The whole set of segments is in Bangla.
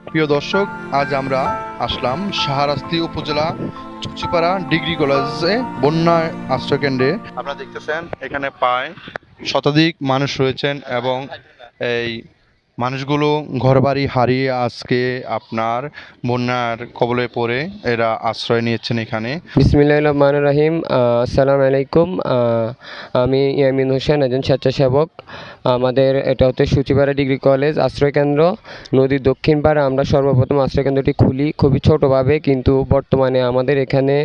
প্রিয় দর্শক, আজ আমরা আসলাম শাহরাস্তি উপজেলা চুচিপাড়া ডিগ্রি কলেজে বন্যা আশ্রয়কেন্দ্রে। আপনারা দেখতেছেন এখানে প্রায় শতাধিক মানুষ রয়েছেন এবং এই মানুষগুলো ঘরবাড়ি হারিয়ে আজকে আপনার বন্যার কবলে পড়ে এরা আশ্রয় নিয়েছেন এখানে। বিসমিল্লাহির রহমানির রহিম। আসসালামু আলাইকুম। আমি ইয়ামিন হোসেন, একজন স্বেচ্ছাসেবক। আমাদের এটা হচ্ছে সূচিপাড়া ডিগ্রি কলেজ আশ্রয়কেন্দ্র, নদীর দক্ষিণ পাড়ে আমরা সর্বপ্রথম আশ্রয়কেন্দ্রটি খুলি খুবই ছোটোভাবে, কিন্তু বর্তমানে আমাদের এখানে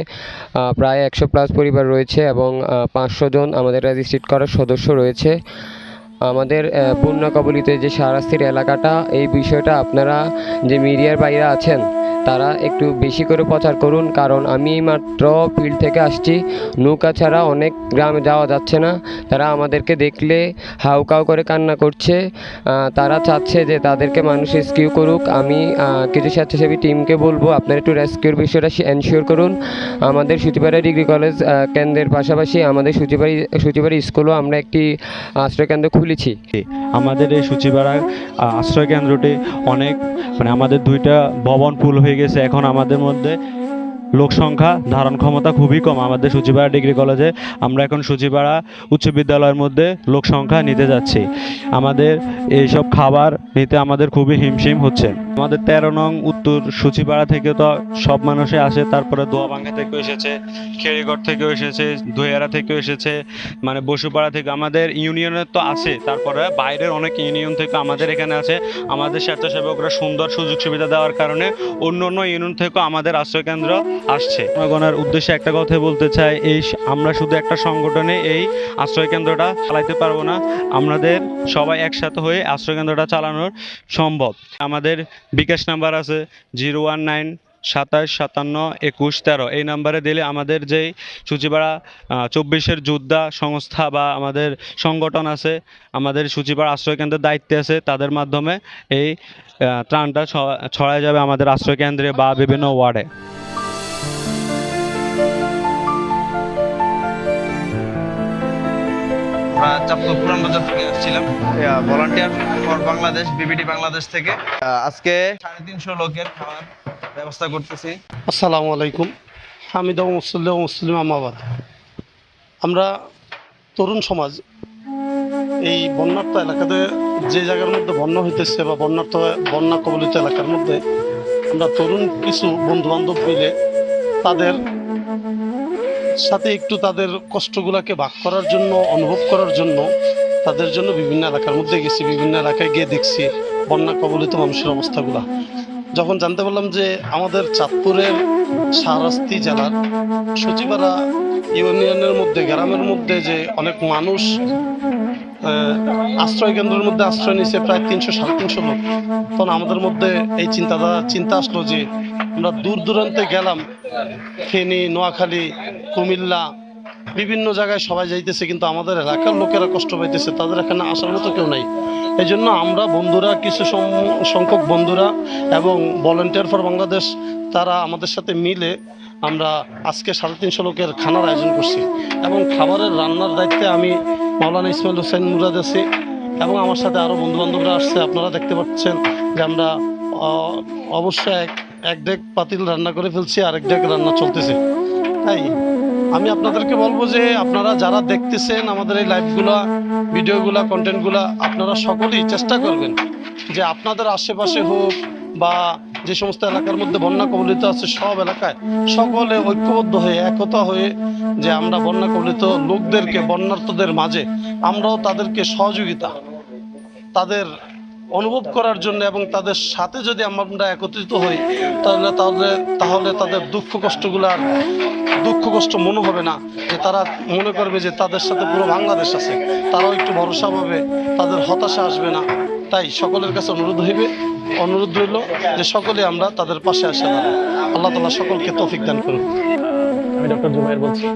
প্রায় 100+ পরিবার রয়েছে এবং 500 জন আমাদের রেজিস্ট্রেট করার সদস্য রয়েছে। আমাদের বন্যা কবলিত যে শাহরাস্তির এলাকাটা, এই বিষয়টা আপনারা যে মিডিয়ার বাইরে আছেন তারা একটু বেশি করে প্রচার করুন, কারণ আমি মাত্র ফিল্ড থেকে আসছি, নৌকা ছাড়া অনেক গ্রামে যাওয়া যাচ্ছে না। তারা আমাদেরকে দেখলে হাউকাউ করে কান্না করছে, তারা চাচ্ছে যে তাদেরকে মানুষ রেস্কিউ করুক। আমি কিছু স্বেচ্ছাসেবী টিমকে বলবো আপনারা একটু রেস্কিউর বিষয়টা এনশিওর করুন। আমাদের সূচিপাড়া ডিগ্রি কলেজ কেন্দ্রের পাশাপাশি আমাদের সূচিপাড়া স্কুলও আমরা একটি আশ্রয়কেন্দ্র খুলেছি। আমাদের এই সূচিপাড়া আশ্রয় কেন্দ্রটি অনেক আমাদের 2টা ভবন ফুল হয়ে গেছে। এখন আমাদের মধ্যে লোক সংখ্যা ধারণ ক্ষমতা খুবই কম। আমাদের সূচিপাড়া ডিগ্রি কলেজে আমরা এখন সূচিপাড়া উচ্চ বিদ্যালয়ের মধ্যে লোক সংখ্যা নিতে যাচ্ছি। আমাদের এইসব খাবার নিতে আমাদের খুবই হিমশিম হচ্ছে। আমাদের 13 নং উত্তর সূচিপাড়া থেকে তো সব মানুষে আসে, তারপরে দোয়াবাঙ্গা থেকেও এসেছে, খেড়িগড় থেকেও এসেছে, দইয়ারা থেকেও এসেছে, বসুপাড়া থেকে আমাদের ইউনিয়নের তো আছে, তারপরে বাইরের অনেক ইউনিয়ন থেকে আমাদের এখানে আছে। আমাদের স্বেচ্ছাসেবকরা সুন্দর সুযোগ সুবিধা দেওয়ার কারণে অন্য অন্য ইউনিয়ন থেকেও আমাদের আশ্রয়কেন্দ্র আসছে। জনগণের উদ্দেশ্যে একটা কথা বলতে চাই, আমরা শুধু একটা সংগঠনে এই আশ্রয়কেন্দ্রটা চালাইতে পারবো না, আমাদের সবাই একসাথে হয়ে আশ্রয়কেন্দ্রটা চালানোর সম্ভব। আমাদের বিকাশ নাম্বার আছে 019 27 57 21 13। এই নাম্বারে দিলে আমাদের যেই সূচিপাড়া 24-এর যোদ্ধা সংস্থা বা আমাদের সংগঠন আছে, আমাদের সূচিপাড়া আশ্রয়কেন্দ্রের দায়িত্বে আছে, তাদের মাধ্যমে এই ত্রাণটা ছড়ায় যাবে আমাদের আশ্রয়কেন্দ্রে বা বিভিন্ন ওয়ার্ডে। আমরা চাঁদপুর পুরান বাজার থেকে আসছিলাম, ভলান্টিয়ার ফর বাংলাদেশ, বিবিডি বাংলাদেশ থেকে। আজকে 350 লোকের খাওয়ার ব্যবস্থা করতেছি। আসসালামু আলাইকুম। হামিদ মুসলিম আমাবাদ। আমরা তরুণ সমাজ এই বন্যার্ত এলাকাতে, যে জায়গার মধ্যে বন্যা হইতেছে বা বন্যা কবলিত এলাকার মধ্যে আমরা তরুণ কিছু বন্ধুবান্ধব মিলে তাদের সাথে একটু তাদের কষ্টগুলোকে ভাগ করার জন্য, অনুভব করার জন্য তাদের জন্য বিভিন্ন এলাকার মধ্যে গেছি, বিভিন্ন এলাকায় গিয়ে দেখছি বন্যা কবলিত মানুষের অবস্থাগুলা। যখন জানতে পারলাম যে আমাদের চাঁদপুরের শাহরাস্তি জেলার সচিপাড়া ইউনিয়নের মধ্যে, গ্রামের মধ্যে যে অনেক মানুষ আশ্রয় কেন্দ্রের মধ্যে আশ্রয় নিয়েছে, প্রায় 300-350 লোক, তখন আমাদের মধ্যে এই চিন্তা আসলো যে আমরা দূর দূরান্তে গেলাম, ফেনী, নোয়াখালী, কুমিল্লা, বিভিন্ন জায়গায় সবাই যাইতেছে, কিন্তু আমাদের এলাকার লোকেরা কষ্ট পাইতেছে, তাদের এখানে আসার মতো কেউ নাই। এই জন্য আমরা বন্ধুরা, কিছু সংখ্যক বন্ধুরা এবং ভলান্টিয়ার ফর বাংলাদেশ, তারা আমাদের সাথে মিলে আমরা আজকে 350 লোকের খানার আয়োজন করছি এবং খাবারের রান্নার দায়িত্বে আমি মাওলানা ইসমাইল হোসেন মুরাদ আছি এবং আমার সাথে আরও বন্ধুবান্ধবরা আসছে। আপনারা দেখতে পাচ্ছেন যে আমরা অবশ্যই এক ডেক পাতিল রান্না করে ফেলছি, আরেক ডেক রান্না চলতেছে। তাই আমি আপনাদেরকে বলবো যে আপনারা যারা দেখতেছেন আমাদের এই লাইভগুলা, ভিডিওগুলা, কন্টেন্টগুলা, আপনারা সকলেই চেষ্টা করবেন যে আপনাদের আশেপাশে হোক বা যে সমস্ত এলাকার মধ্যে বন্যা কবলিত আছে, সব এলাকায় সকলে ঐক্যবদ্ধ হয়ে, একতা হয়ে, যে আমরা বন্যা কবলিত লোকদেরকে, বন্যার্তদের মাঝে আমরাও তাদেরকে সহযোগিতা, তাদের অনুভব করার জন্য এবং তাদের সাথে যদি আমরা একত্রিত হই, তাহলে তাদের দুঃখ কষ্ট মনে হবে না, যে তারা মনে করবে যে তাদের সাথে পুরো বাংলাদেশ আছে, তারাও একটু ভরসা পাবে, তাদের হতাশা আসবে না। তাই সকলের কাছে অনুরোধ রইল যে সকলে আমরা তাদের পাশে আসে দাঁড়াই। আল্লাহ তাআলা সকলকে তৌফিক দান করুন। আমি ডক্টর জুবাইর বলছি।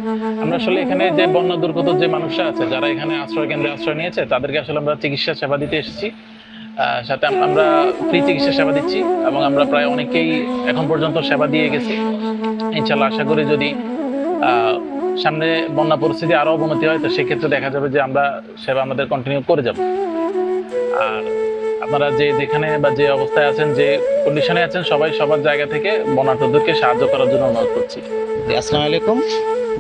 আমরা আসলে এখানে যে বন্যা দুর্গত যে মানুষরা আছে, যারা এখানে আশ্রয় কেন্দ্রে আশ্রয় নিয়েছে, তাদেরকে আসলে আমরা চিকিৎসা সেবা দিতে এসেছি। সাথে আমরা ফ্রি চিকিৎসা সেবা দিচ্ছি এবং আমরা প্রায় অনেকেই এখন পর্যন্ত সেবা দিয়ে গেছি। ইনশাল্লাহ আশা করি যদি সামনে বন্যা পরিস্থিতি আরও অবনতি হয়, তো সেক্ষেত্রে দেখা যাবে যে আমরা সেবা আমাদের কন্টিনিউ করে যাব। আর আপনারা যে যেখানে বা যে অবস্থায় আছেন, যে কন্ডিশনে আছেন, সবাই সবার জায়গা থেকে বন্যার্থদেরকে সাহায্য করার জন্য অনুরোধ করছি। জি, আসসালামু আলাইকুম।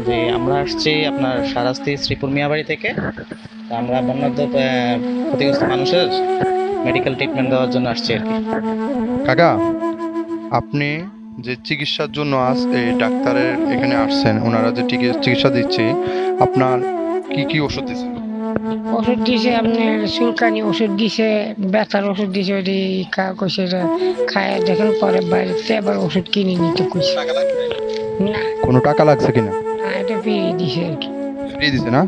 যে আমরা আসছি আপনার শাহরাস্তি শ্রীপুর মিয়াবাড়ি থেকে। তো আমরা বন্যার্থ ক্ষতিগ্রস্ত মানুষের মেডিকেল ট্রিটমেন্ট দেওয়ার জন্য আসছি আর কি। কাকা, আপনি যে চিকিৎসার জন্য আজ এই ডাক্তারের এখানে আসছেন, ওনারা যে চিকিৎসা দিচ্ছে, আপনার কি কি ওষুধ দিচ্ছেন? ওষুধ দিছে আপনার চুলকানি ওষুধ দিছে, ব্যথার ওষুধ দিছে, ওই কইছে খায় দেখেন পরে বাড়িতে আবার ওষুধ কিনে নিতে কইছে। না কোনো টাকা লাগছে কিনা? না, এটা ফ্রি দিছে আর কি। ফ্রি দিছে না?